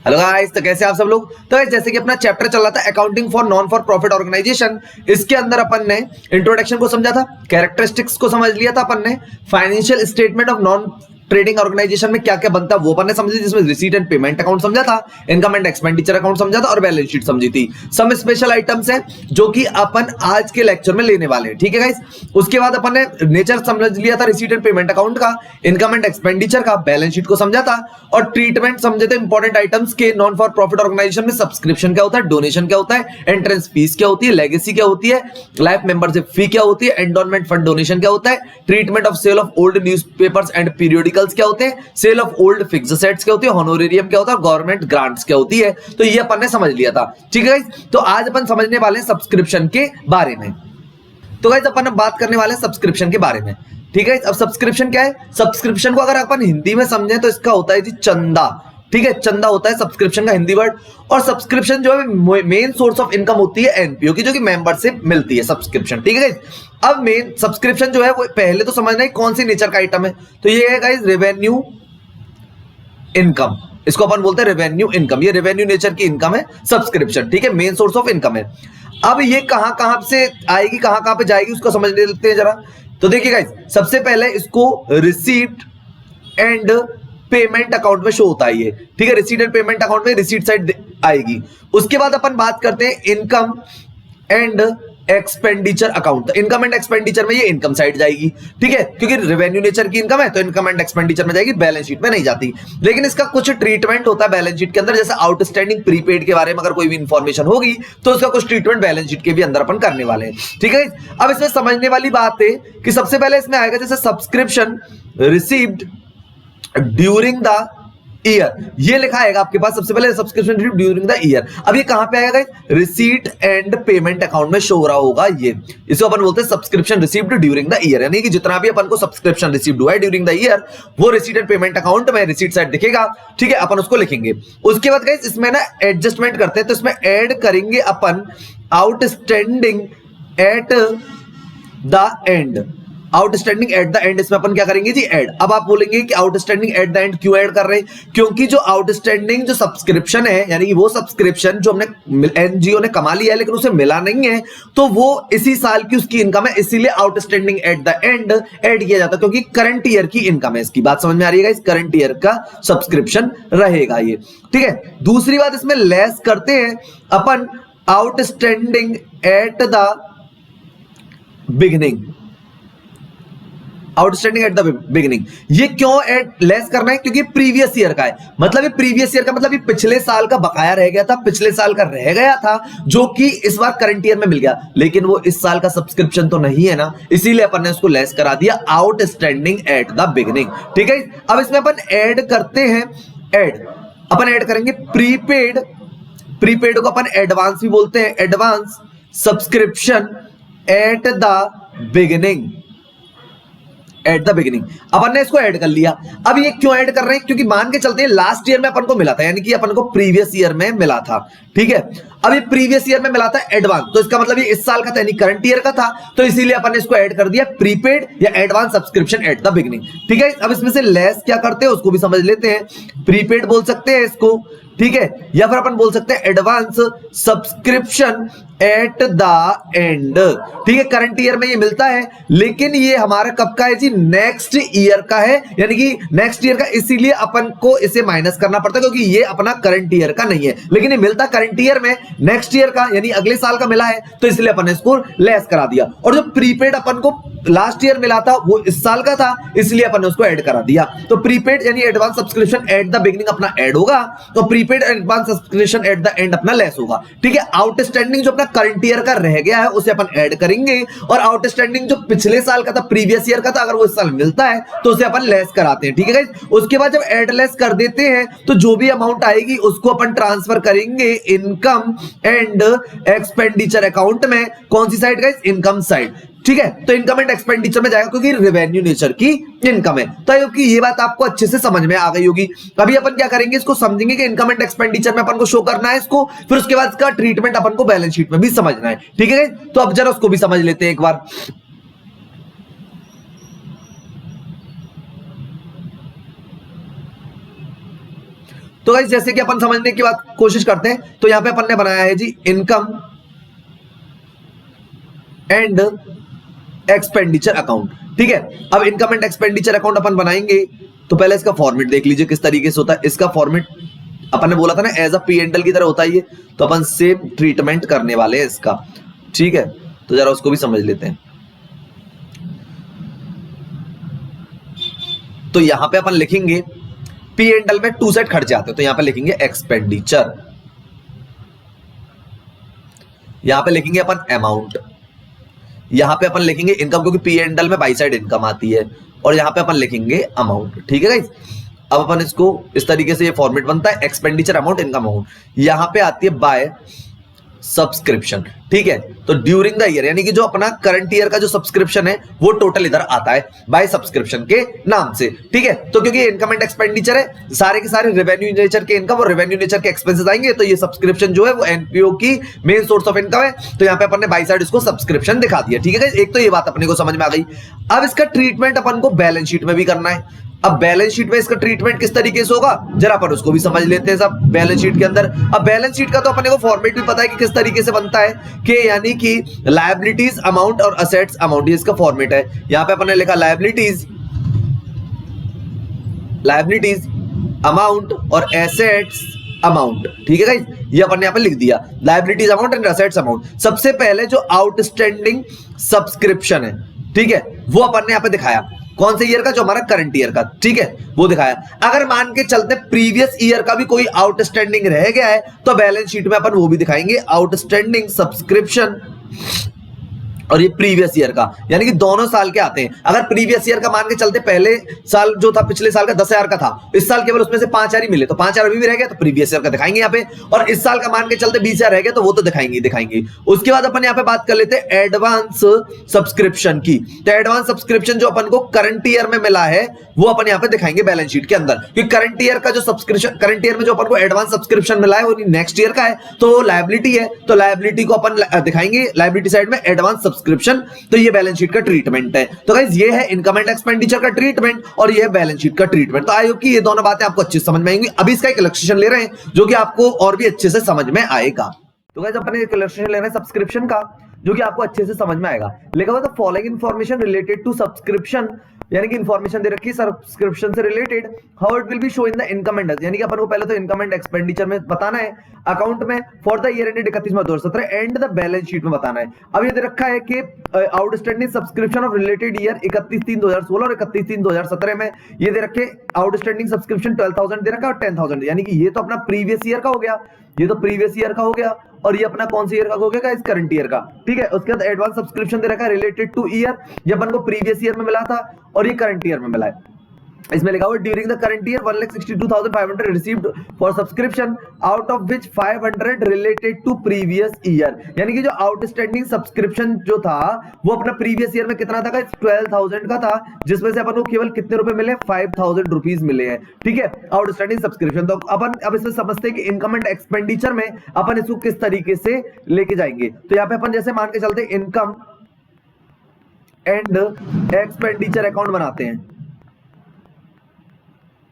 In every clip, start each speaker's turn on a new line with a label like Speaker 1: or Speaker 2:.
Speaker 1: Hello guys, तो कैसे आप सब लोग। तो guys, जैसे कि अपना चैप्टर चल रहा था accounting for non for profit organisation, इसके अंदर अपन ने इंट्रोडक्शन को समझा था, कैरेक्टरिस्टिक्स को समझ लिया था अपन ने, financial statement of non trading organisation में क्या क्या बनता है वो अपन ने समझी, जिसमें रिसीट एंड पेमेंट अकाउंट समझा था, इनकम एंड एक्सपेंडिचर अकाउंट समझा था और बैलेंस शीट समझी थी। सम स्पेशल आइटम्स हैं जो कि अपन आज के लेक्चर में लेने वाले हैं, ठीक है गाइस। उसके बाद अपन ने नेचर समझ लिया था रिसीट एंड पेमेंट अकाउंट का, इनकम एंड एक्सपेंडिचर का, बैलेंस शीट को समझा था और ट्रीटमेंट समझे थे इंपॉर्टेंट आइटम्स के। नॉन फॉर प्रॉफिट ऑर्गेनाइजेशन में सब्सक्रिप्शन क्या होता है, डोनेशन क्या होता है, एंट्रेंस फीस क्या होती है, लेगेसी क्या होती है, लाइफ मेंबरशिप फी क्या होती है, एंडोनमेंट फंड डोनेशन क्या होता है, treatment of sale of old newspapers and periodicals क्या होते हैं, sale of old fixed assets क्या होती है, होनोरेरियम क्या होता है, गवर्नमेंट ग्रांट्स क्या होती है। तो ये अपन ने समझ लिया था, ठीक है गाइस। तो आज अपन समझने वाले हैं सब्सक्रिप्शन के बारे में। तो गाइस अपन अब बात करने वाले हैं सब्सक्रिप्शन के बारे में, ठीक है। अब सब्सक्रिप्शन क्या है, सब्सक्रिप्शन को अगर अपन हिंदी में समझें तो इसका होता है जी चंदा, ठीक है। चंदा होता है सब्सक्रिप्शन का हिंदी वर्ड। और सब्सक्रिप्शन जो है मेन सोर्स ऑफ इनकम होती है एनपीओ की, जो कि मेंबर से मिलती है सब्सक्रिप्शन, ठीक है गाइस। अब मेन सब्सक्रिप्शन जो है वो पहले तो समझना है कौन सी नेचर का आइटम है। तो ये है गाइस रेवेन्यू इनकम, इसको अपन बोलते हैं रेवेन्यू इनकम। ये रेवेन्यू नेचर की इनकम है सब्सक्रिप्शन, ठीक है, मेन सोर्स ऑफ इनकम है। अब ये कहां कहां से आएगी, कहां कहां पे जाएगी, उसको समझ लेते हैं जरा। तो देखिए गाइस, सबसे पहले इसको रिसीट एंड पेमेंट अकाउंट में शो होता है ये, ठीक है। रिसीट एंड पेमेंट अकाउंट में रिसीट साइड आएगी। उसके बाद अपन बात करते हैं income and expenditure account. Income and expenditure में ये इनकम साइड जाएगी, ठीक है, क्योंकि रेवेन्यू नेचर की इनकम है तो इनकम एंड एक्सपेंडिचर में जाएगी, बैलेंस शीट में नहीं जाती। लेकिन इसका कुछ ट्रीटमेंट होता है बैलेंस शीट के अंदर, जैसे आउटस्टैंडिंग प्रीपेड के बारे में अगर कोई भी इंफॉर्मेशन होगी तो उसका कुछ ट्रीटमेंट बैलेंस शीट के भी अंदर अपन करने वाले हैं, ठीक है। अब इसमें समझने वाली बात है कि सबसे पहले इसमें आएगा जैसे subscription received during the year, ये लिखा आएगा आपके पास सबसे पहले सब्सक्रिप्शन ड्यूरिंग द ईयर। अब ये कहां पे आएगा, रिसीट एंड पेमेंट अकाउंट में शो हो रहा होगा ये। इसको अपन बोलते हैं subscription received during the year, यानी कि जितना भी अपन को सब्सक्रिप्शन रिसीव्ड हुआ है ड्यूरिंग द ईयर वो रिसीट एंड पेमेंट अकाउंट में रिसीट साइड दिखेगा, ठीक है, अपन उसको लिखेंगे। उसके बाद गाइस इसमें ना एडजस्टमेंट करते हैं, तो इसमें ऐड करेंगे अपन outstanding at the end. Outstanding at the end इसमें अपन क्या करेंगे जी, ऐड। अब आप बोलेंगे कि आउटस्टैंडिंग एट द एंड क्यों ऐड कर रहे हैं, क्योंकि जो आउटस्टैंडिंग जो सब्सक्रिप्शन है, यानी कि वो सब्सक्रिप्शन जो हमने एनजीओ ने कमा लिया है लेकिन उसे मिला नहीं है, तो वो इसी साल की उसकी इनकम है, इसीलिए outstanding at the and add किया जाता है, क्योंकि करंट ईयर की इनकम है। इसकी बात समझ में आ रही है, इस करंट ईयर का सब्सक्रिप्शन रहेगा ये, ठीक है। दूसरी बात इसमें लेस करते हैं अपन outstanding at the beginning. Outstanding at the beginning ये क्यों लेस करना है, क्योंकि प्रीवियस ईयर का है। मतलब ये प्रीवियस ईयर का मतलब ये पिछले साल का बकाया रह गया था, पिछले साल का रह गया था, जो कि इस बार करंट ईयर में मिल गया, लेकिन वो इस साल का सब्सक्रिप्शन तो नहीं है ना, इसीलिए अपन ने उसको लेस करा दिया आउटस्टैंडिंग एट द बिगिनिंग, ठीक है। अब इसमें अपन ऐड करते हैं, अपन ऐड करेंगे प्रीपेड। प्रीपेड को अपन एडवांस भी बोलते हैं, advance subscription at the beginning, at the beginning. अपन ने इसको ऐड कर लिया। अब ये क्यों ऐड कर रहे हैं, क्योंकि मान के चलते हैं लास्ट ईयर में अपन को मिला था, यानी कि अपन को प्रीवियस ईयर में मिला था, ठीक है। अब ये प्रीवियस ईयर में मिला था एडवांस, तो इसका मतलब ये इस साल का था यानी करंट ईयर का था, तो इसीलिए अपन ने इसको ऐड कर दिया प्रीपेड या advance subscription at the beginning, ठीक है। अब इसमें से लेस क्या करते हैं उसको भी समझ लेते हैं। प्रीपेड बोल सकते हैं इसको, ठीक है, या फिर अपन बोल सकते हैं advance subscription at the and, ठीक है। करंट ईयर में ये मिलता है, लेकिन ये हमारा कब का है जी, नेक्स्ट ईयर का है, यानी कि नेक्स्ट ईयर का, इसीलिए अपन को इसे माइनस करना पड़ता है, क्योंकि ये अपना करंट ईयर का नहीं है, लेकिन ये मिलता करंट ईयर में, नेक्स्ट ईयर का यानी अगले साल का मिला है, तो इसलिए अपन ने इसको लेस करा दिया। और जो प्रीपेड अपन को लास्ट ईयर मिला था वो इस साल का था, इसलिए अपन ने उसको ऐड करा दिया। तो प्रीपेड यानी advance subscription at the beginning अपना ऐड होगा, तो prepaid advance subscription at the and अपना लेस होगा, ठीक है। आउटस्टैंडिंग जो अपना करंट ईयर का रह गया है उसे अपन ऐड करेंगे, और आउटस्टैंडिंग जो पिछले साल का था, प्रीवियस ईयर का था, अगर वो इस साल मिलता है तो उसे अपन लेस कराते हैं, ठीक है गाइस। उसके बाद जब ऐड लेस कर देते हैं तो जो भी अमाउंट आएगी उसको अपन ट्रांसफर करेंगे इनकम एंड एक्सपेंडिचर अकाउंट में। कौन सी साइड गाइस, इनकम साइड, ठीक है। तो इनकम एंड एक्सपेंडिचर में जाएगा, क्योंकि रेवेन्यू नेचर की इनकम है। तो आई होप कि ये बात आपको अच्छे से समझ में आ गई होगी। अभी अपन क्या करेंगे, इसको समझेंगे कि इनकम एंड एक्सपेंडिचर में अपन को शो करना है इसको, फिर उसके बाद इसका ट्रीटमेंट अपन को बैलेंस शीट में भी समझना है, ठीक है। तो अब जरा उसको भी समझ लेते हैं एक बार। तो गाइस जैसे कि अपन समझने की बात कोशिश करते हैं, तो यहां पे अपन ने बनाया है जी इनकम एंड एक्सपेंडिचर अकाउंट। ठीक है, अब इनकम एंड एक्सपेंडिचर अकाउंट अपन बनाएंगे तो पहले इसका फॉर्मेट देख लीजिए किस तरीके से होता है। इसका फॉर्मेट अपन ने बोला था ना एज अ P&L की तरह होता है ये, तो अपन सेम ट्रीटमेंट करने वाले हैं इसका। ठीक है, तो जरा उसको भी समझ लेते हैं। तो यहां पे अपन लिखेंगे P&L में टू सेट खर्चे आते हैं, तो यहां पे लिखेंगे एक्सपेंडिचर, यहां पे लिखेंगे अपन अमाउंट, यहां पे अपन लिखेंगे इनकम क्योंकि P&L में बाई साइड इनकम आती है, और यहां पे अपन लिखेंगे अमाउंट। ठीक है गाइस, अब अपन इसको इस तरीके से ये फॉर्मेट बनता है एक्सपेंडिचर अमाउंट इनकम अमाउंट। यहां पे आती है बाय सब्सक्रिप्शन। ठीक है, तो ड्यूरिंग द ईयर यानी कि जो अपना करंट ईयर का जो सब्सक्रिप्शन है वो टोटल इधर आता है बाय सब्सक्रिप्शन के नाम से। ठीक है, तो क्योंकि इनकम एंड एक्सपेंडिचर है, सारे के सारे रेवेन्यू नेचर के इनकम और रेवेन्यू नेचर के एक्सपेंसेस आएंगे, तो ये सब्सक्रिप्शन जो है वो एनपीओ की मेन सोर्स ऑफ इनकम है, तो यहाँ पे अपन ने बाई साइड इसको सब्सक्रिप्शन दिखा दिया। ठीक है, एक तो ये बात अपने को समझ में आ गई। अब इसका ट्रीटमेंट अपन को बैलेंस शीट में भी करना है। अब बैलेंस शीट में इसका ट्रीटमेंट किस तरीके से होगा जरा अपन उसको भी समझ लेते हैं सब बैलेंस शीट के अंदर। अब बैलेंस शीट का तो अपने को फॉर्मेट भी पता है कि किस तरीके से बनता है, कि यानी कि लायबिलिटीज अमाउंट और असेट्स अमाउंट, ये इसका फॉर्मेट है। यहां पे अपन ने लिखा लायबिलिटीज अमाउंट और एसेट्स अमाउंट। ठीक है गाइस, ये अपन ने यहां पे लिख दिया liabilities amount and assets amount. सबसे पहले जो आउटस्टैंडिंग सब्सक्रिप्शन है, ठीक है, वो अपन ने यहां पे दिखाया कौन से ईयर का, जो हमारा करंट ईयर का। ठीक है, वो दिखाया। अगर मान के चलते प्रीवियस ईयर का भी कोई आउटस्टैंडिंग रह गया है तो बैलेंस शीट में अपन वो भी दिखाएंगे आउटस्टैंडिंग सब्सक्रिप्शन और ये प्रीवियस ईयर का, यानी कि दोनों साल के आते हैं। अगर प्रीवियस ईयर का मान के चलते पहले साल जो था पिछले साल का 10,000 का था, इस साल केवल उसमें से 5,000 ही मिले, तो 5,000 अभी भी रह गया तो प्रीवियस ईयर का दिखाएंगे यहाँ पे, और इस साल का मान के चलते 20,000 रह गया तो वो तो दिखाएंगे। उसके बाद अपन यहाँ पे बात कर लेते हैं एडवांस सब्सक्रिप्शन की। तो एडवांस सब्सक्रिप्शन जो अपन को करंट ईयर में मिला है वो अपन यहाँ पे दिखाएंगे बैलेंस शीट के अंदर, क्योंकि करंट ईयर का जो सब्सक्रिप्शन, करंट ईयर में जो अपन को एडवांस सब्सक्रिप्शन मिला है वो नेक्स्ट ईयर का है, तो लायबिलिटी है, तो लायबिलिटी को अपन दिखाएंगे लायबिलिटी साइड में एडवांस सब्सक्रिप्शन। तो ये बैलेंस शीट का ट्रीटमेंट है। तो गाइस ये है इनकम एंड एक्सपेंडिचर का ट्रीटमेंट और ये है बैलेंस शीट का ट्रीटमेंट। तो आई होप कि ये दोनों बातें आपको अच्छे से समझ में आएंगी। अभी इसका एक इलस्ट्रेशन ले रहे हैं जो कि आपको और भी अच्छे से समझ में आएगा। तो गाइस अपन एक इलस्ट्रेशन ले रहे हैं सब्सक्रिप्शन का जो कि आपको अच्छे से समझ में आएगा। लिखा हुआ था following information related to subscription, यानी कि इन्फॉर्मेशन दे रखी है सब्सक्रिप्शन से related, how it will be show in the income and, यानी कि अपन को पहले तो इनकम एंड एक्सपेंडिचर में बताना है, अकाउंट में for the year ended 31 March 2017 and the balance sheet में बताना है। अब ये दे रखा है कि outstanding subscription of related year 31/3/2016 और 31/3/2017 में ये दे रखे आउटस्टैंडिंग सब्सक्रिप्शन 12,000 दे रखा और 10,000, यानी कि ये तो अपना प्रीवियस ईयर का हो गया, ये तो प्रीवियस ईयर का हो गया, और ये अपना कौन सी ईयर का हो गया, इस करंट ईयर का। ठीक है, उसके बाद एडवांस सब्सक्रिप्शन दे रखा है रिलेटेड टू ईयर, ये अपन को प्रीवियस ईयर में मिला था और ये करंट ईयर में मिला है। इसमें लिखा हुआ during the current year 1,62,500 received for subscription out of which 500 related to previous year, यानी कि जो आउटस्टैंडिंग सब्सक्रिप्शन जो था वो अपना प्रीवियस ईयर में कितना था, 12,000 का था, जिसमें से अपन को केवल कितने रुपए मिले, 5,000 रुपीज मिले हैं। ठीक है, आउटस्टैंडिंग सब्सक्रिप्शन। तो अपन अब इसमें समझते हैं कि इनकम एंड एक्सपेंडिचर में अपन इसको किस तरीके से लेके जाएंगे। तो यहाँ पे अपन जैसे मान के चलते इनकम एंड एक्सपेंडिचर अकाउंट बनाते हैं।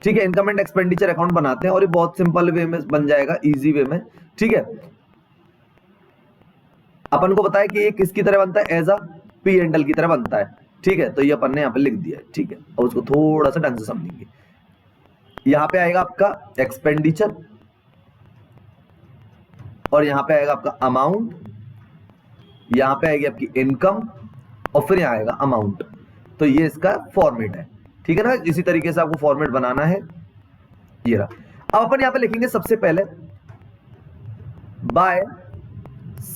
Speaker 1: ठीक है, इनकम एंड एक्सपेंडिचर अकाउंट बनाते हैं और ये बहुत सिंपल वे में बन जाएगा, इजी वे में। ठीक है, अपन को पता है कि ये किसकी तरह बनता है, एज अ P&L की तरह बनता है। ठीक है, तो ये अपन ने यहाँ पे लिख दिया है। ठीक है, और उसको थोड़ा सा ढंग से समझेंगे। यहाँ पे आएगा आपका एक्सपेंडिचर और यहाँ पे आएगा आपका अमाउंट, यहाँ पे आएगी आपकी इनकम और फिर यहाँ आएगा अमाउंट। तो ये इसका फॉर्मेट है। ठीक है ना, इसी तरीके से आपको फॉर्मेट बनाना है। ये रहा। अब अपन यहां पे लिखेंगे सबसे पहले बाय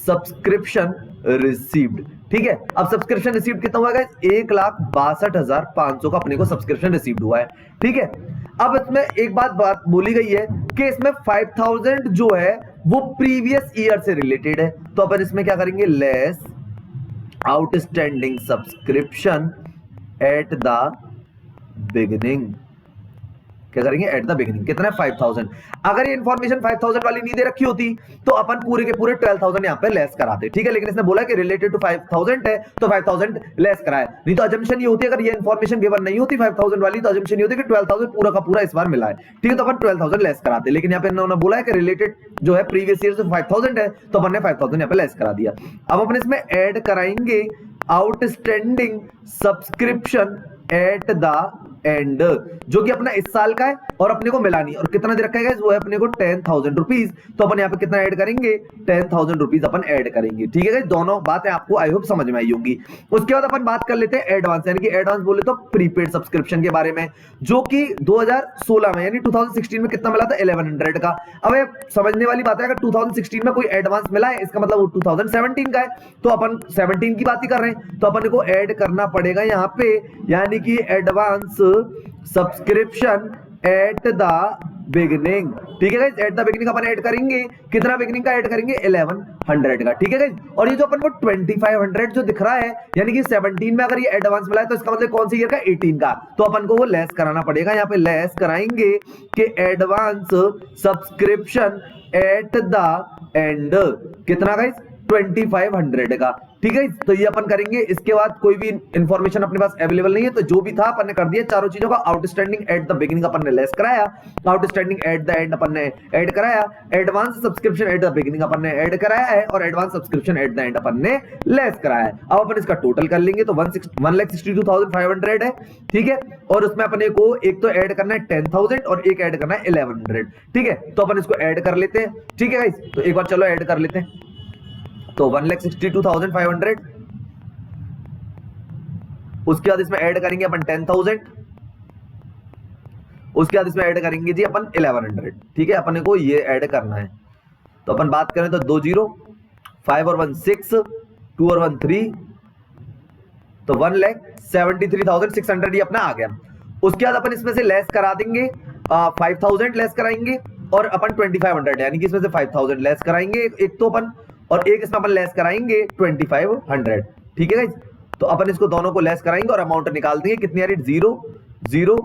Speaker 1: सब्सक्रिप्शन रिसीव्ड। ठीक है, अब सब्सक्रिप्शन रिसीव्ड कितना हुआ गाइस, 1,62,500 का अपने को सब्सक्रिप्शन रिसीव्ड हुआ है। ठीक है, अब इसमें एक बात बोली गई है कि इसमें 5,000 जो है वो प्रीवियस ईयर से रिलेटेड है, तो अपन इसमें क्या करेंगे, less outstanding subscription at the beginning. क्या करेंगे एट द बिगिनिंग, कितना है 5000। अगर ये इन्फॉर्मेशन 5000 वाली नहीं दे रखी होती तो अपन पूरे के पूरे 12000 यहाँ पे लेस कराते, ठीक है, लेकिन इसने बोला कि रिलेटेड टू 5000 है तो 5000 लेस कराए, नहीं तो अजम्पशन ये होती है, अगर ये इन्फॉर्मेशन गिवन नहीं होती 5000 वाली तो अजम्पशन ये होती है कि 12000 पूरा का पूरा इस बार मिला है, ठीक है, तो अपन 12000 लेस कराते, लेकिन यहाँ पे इन्होंने बोला है कि रिलेटेड जो है प्रीवियस ईयर से 5000 है तो अपन ने 5000 यहाँ पे लेस करा दिया। अब अपन इसमें ऐड कराएंगे outstanding subscription at the and, जो कि अपना इस साल का है और अपने को मिला नहीं, और कितना दे रखा है वो है अपने को 10,000 रुपीज, तो अपन यहाँ पे कितना ऐड करेंगे 10,000 रुपीज अपन ऐड करेंगे, ठीक है, दोनों बातें आपको आई होप समझ में आई होंगी। उसके बाद अपन बात कर लेते हैं एडवांस, यानी कि एडवांस बोले तो प्रीपेड सब्सक्रिप्शन के बारे में, जो कि 2016 में यानी 2016 में कितना मिला था 1100 का। अब ये समझने वाली बात है, अगर 2016 में कोई एडवांस मिला है इसका मतलब वो 2017 का है, तो अपन 17 की बात ही कर रहे हैं, तो अपन को ऐड करना पड़ेगा यहाँ पे, यानी कि advance subscription at the beginning, ठीक है guys, eight the beginning upon add करेंगे, कितना बिगिनिंग का ऐड करेंगे 1100 का, ठीक है गाइस, और ये जो अपन को 2500 जो दिख रहा है यानी कि 17 में अगर ये एडवांस मिला है तो इसका मतलब कौन सी ईयर का 18 का, तो अपन को वो लेस कराना पड़ेगा, यहाँ पे लेस कराएंगे कि advance subscription at the and, कितना गाइस 2500 का, ठीक है, तो ये अपन करेंगे। इसके बाद कोई भी इंफॉर्मेशन अपने पास अवेलेबल नहीं है तो जो भी था अपन ने कर दिया, चारों चीजों का आउटस्टैंडिंग एट द बिगिनिंग अपन ने लेस कराया, आउटस्टैंडिंग एट द एंड अपन ने ऐड कराया, advance subscription at the beginning अपन ने ऐड कराया है, और advance subscription at the end अपन ने लेस कराया है। अब अपन इसका टोटल कर लेंगे तो 1,62,500 है, ठीक है, और उसमें अपने को एक तो ऐड करना है 10,000 और एक ऐड करना है 1100, ठीक है, तो अपन इसको ऐड कर लेते हैं, ठीक है गाइस, तो एक बार चलो ऐड कर लेते हैं, तो 1,62,500, उसके बाद इसमें ऐड करेंगे अपन 10,000, उसके बाद इसमें ऐड करेंगे जी अपन 1100, ठीक है, अपन को ये ऐड करना है, तो अपन बात करें तो 2 0, 5 और 1 6, 2 और 1 3, तो 1,73,600 ये अपना आ गया। उसके बाद अपन इसमें से लेस करा देंगे 5,000 लेस कराएंगे, और अपन 2500 यानी कि इसमें से 5,000 लेस कराएंगे एक तो अपन, और एक इसमें अपन लेस कराएंगे 2500, ठीक है गाइस, तो अपन इसको दोनों को लेस कराएंगे और अमाउंट निकाल देंगे, कितनी आ रही 0 0,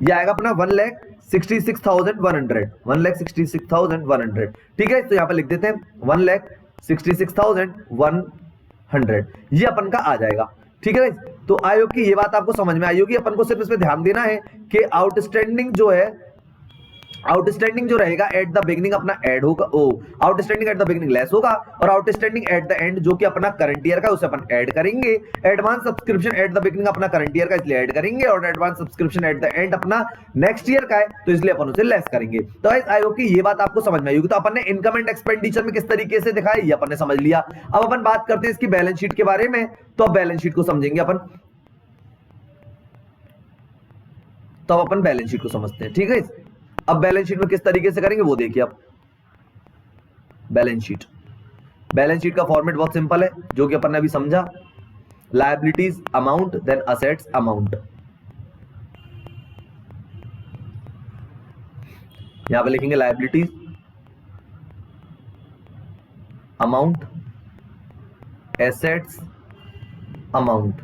Speaker 1: ये आएगा अपना 1,66,100, 1,66,100, ठीक है, तो यहाँ पर लिख देते हैं 1,66,100, ये अपन का आ जाएगा, ठीक है गाइस, तो आई होप कि ये बात आपको समझ में आई होगी। अपन को सिर्फ इसमें ध्यान देना है कि आउटस्टैंडिंग जो है, आउटस्टैंडिंग जो रहेगा एट द बिगिनिंग अपना ऐड होगा, outstanding at the beginning less होगा, और आउटस्टैंडिंग एट द एंड जो कि अपना करंट ईयर का उसे अपन ऐड करेंगे, advance subscription at the beginning अपना करंट ईयर का इसलिए ऐड करेंगे, और advance subscription at the and अपना नेक्स्ट ईयर का है तो इसलिए अपन उसे लेस करेंगे। तो गाइस आई होप कि ये बात आपको समझ में आई होगी। तो अपन ने इनकम एंड एक्सपेंडिचर में किस तरीके से दिखाया ये अपन ने समझ लिया। अब अपन बात करते हैं इसकी बैलेंस शीट के बारे में, तो अब बैलेंस शीट को समझेंगे अपन, तो अपन बैलेंस शीट को समझते हैं, ठीक है। अब बैलेंस शीट में किस तरीके से करेंगे वो देखिए आप। बैलेंस शीट का फॉर्मेट बहुत सिंपल है, जो कि अपन ने अभी समझा, liabilities amount then assets amount. यहां पे लिखेंगे लायबिलिटीज अमाउंट एसेट्स अमाउंट,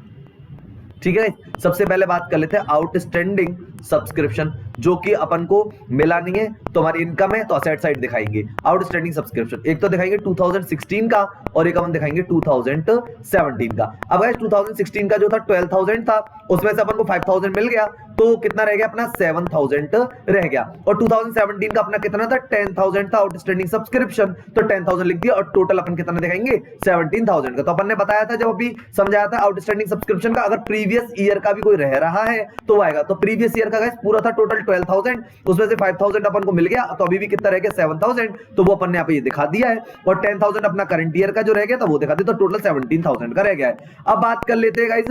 Speaker 1: ठीक है। सबसे पहले बात कर लेते हैं आउटस्टैंडिंग सब्सक्रिप्शन, जो कि अपन को मिला नहीं है तो हमारी इनकम है तो असेट साइड दिखाएंगे। आउटस्टैंडिंग सब्सक्रिप्शन एक तो दिखाएंगे 2016 का और एक अपन दिखाएंगे 2017 का। अब गाइस 2016 का जो था 12,000 था, उसमें से अपन को 5,000 मिल गया तो कितना रह गया अपना 7,000 रह गया, और 2017 का अपना कितना था 10,000 था आउटस्टैंडिंग सब्सक्रिप्शन, तो 10,000 लिख दिया, और टोटल अपन कितना दिखाएंगे 17,000 का। तो अपन ने बताया था जब अभी समझाया था आउटस्टैंडिंग सब्सक्रिप्शन का, अगर प्रीवियस ईयर का भी कोई रह रहा है तो आएगा। तो प्रीवियस ईयर का गाइस पूरा था टोटल 12,000, उसमें से 5,000 अपन को मिल गया, तो अभी भी कितना रह गया 7,000, तो वो अपन ने यहाँ पे ये दिखा दिया है, और 10,000 अपना करंट ईयर का जो रह गया था वो दिखा दिया, तो टोटल 17,000 का रह गया है। अब बात कर लेते हैं गाइस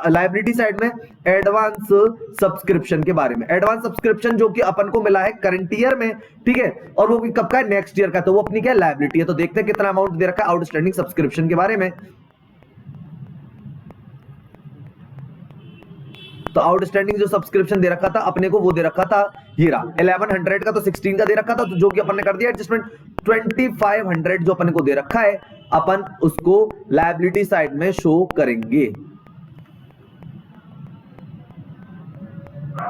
Speaker 1: लायबिलिटी साइड में एडवांस सब्सक्रिप्शन के बारे में। एडवांस सब्सक्रिप्शन जो कि अपन को मिला है करंट ईयर में, ठीक है, और वो भी कब का है नेक्स्ट ईयर का, तो वो अपनी क्या लायबिलिटी है। तो देखते हैं कितना अमाउंट दे रखा है आउटस्टैंडिंग सब्सक्रिप्शन के बारे में। तो आउटस्टैंडिंग जो सब्सक्रिप्शन दे रखा था अपने को वो दे रखा था ये रहा 1100 का, तो 16 का दे रखा था, तो जो कि अपन ने कर दिया एडजस्टमेंट 2500 जो अपन को दे रखा है अपन उसको लायबिलिटी साइड में शो करेंगे।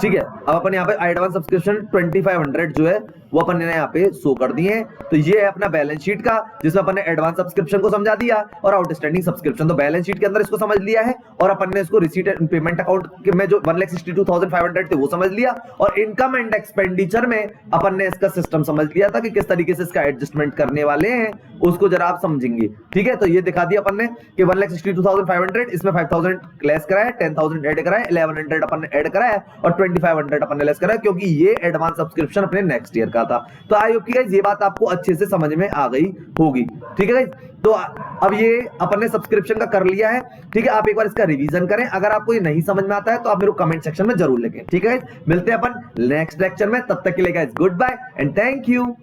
Speaker 1: ठीक है। अब अपन यहाँ पे एडवांस सब्सक्रिप्शन 2500 जो है वो अपन ने यहाँ पे शो कर दिए हैं। तो ये है अपना बैलेंस शीट का, जिसमें अपन ने एडवांस सब्सक्रिप्शन को समझा दिया और आउटस्टैंडिंग सब्सक्रिप्शन तो बैलेंस शीट के अंदर इसको समझ लिया है, और अपन ने इसको रिसीट एंड पेमेंट अकाउंट में जो 1,62,500 थे वो समझ लिया, और इनकम एंड एक्सपेंडिचर में अपन ने इसका सिस्टम समझ लिया था कि किस तरीके से इसका एडजस्टमेंट करने वाले हैं, उसको जरा आप समझेंगे। ठीक है, तो ये दिखा दिया अपन ने कि 1,62,500 इसमें 5,000 लेस कराया, 10,000 ऐड कराया, 1,100 अपन ने ऐड कराया और 2,500 अपन ने लेस कराया, क्योंकि ये एडवांस सब्सक्रिप्शन अपने नेक्स्ट ईयर का था। तो आई होप कि गाइस ये बात आपको अच्छे से समझ में आ गई होगी। ठीक है गाइस, तो अब ये अपन ने सब्सक्रिप्शन का कर लिया है। ठीक है, आप एक बार इसका रिवीजन करें। अगर आपको ये नहीं समझ में आता है तो आप मेरे को कमेंट सेक्शन में जरूर लिखें। ठीक है गाइस, मिलते हैं अपन नेक्स्ट लेक्चर में, तब तक के लिए guys goodbye and thank you.